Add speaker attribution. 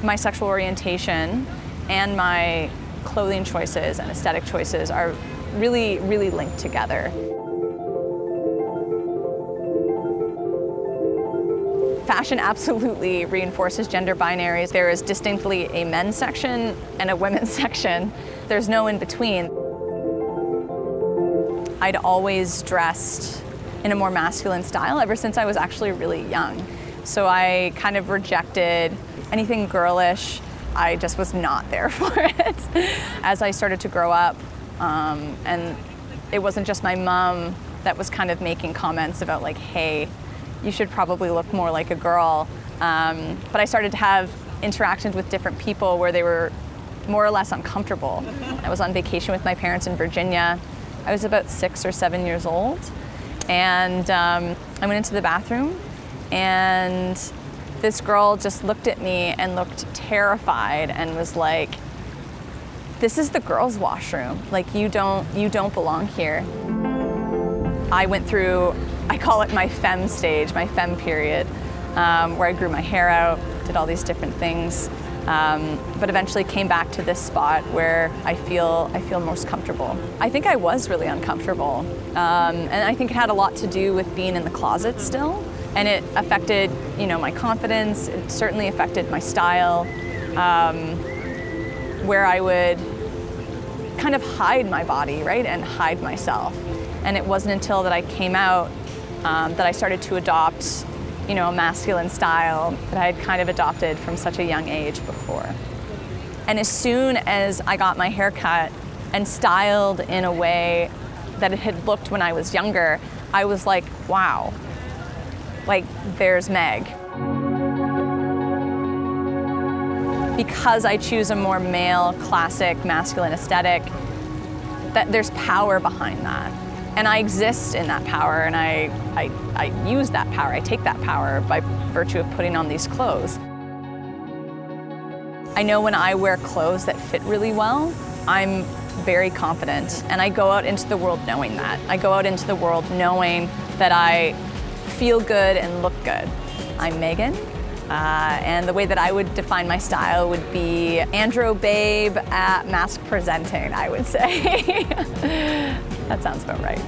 Speaker 1: My sexual orientation and my clothing choices and aesthetic choices are really, really linked together. Fashion absolutely reinforces gender binaries. There is distinctly a men's section and a women's section. There's no in between. I'd always dressed in a more masculine style ever since I was actually really young. So I kind of rejected anything girlish. I just was not there for it. As I started to grow up, and it wasn't just my mom that was kind of making comments about like, hey, you should probably look more like a girl. But I started to have interactions with different people where they were more or less uncomfortable. I was on vacation with my parents in Virginia. I was about 6 or 7 years old. And I went into the bathroom and this girl just looked at me and looked terrified and was like, this is the girls' washroom. Like, you don't belong here. I went through, I call it my femme stage, my femme period, where I grew my hair out, did all these different things, but eventually came back to this spot where I feel most comfortable. I think I was really uncomfortable, and I think it had a lot to do with being in the closet still, and it affected, my confidence. It certainly affected my style, where I would kind of hide my body, right, and hide myself. And it wasn't until that I came out that I started to adopt, a masculine style that I had kind of adopted from such a young age before. And as soon as I got my hair cut and styled in a way that it had looked when I was younger, I was like, wow, like, there's Meg. Because I choose a more male, classic, masculine aesthetic, that there's power behind that. And I exist in that power, and I use that power, I take that power by virtue of putting on these clothes. I know when I wear clothes that fit really well, I'm very confident, and I go out into the world knowing that. I go out into the world knowing that I feel good and look good. I'm Megan, and the way that I would define my style would be Andro babe at mask presenting, I would say. That sounds about right.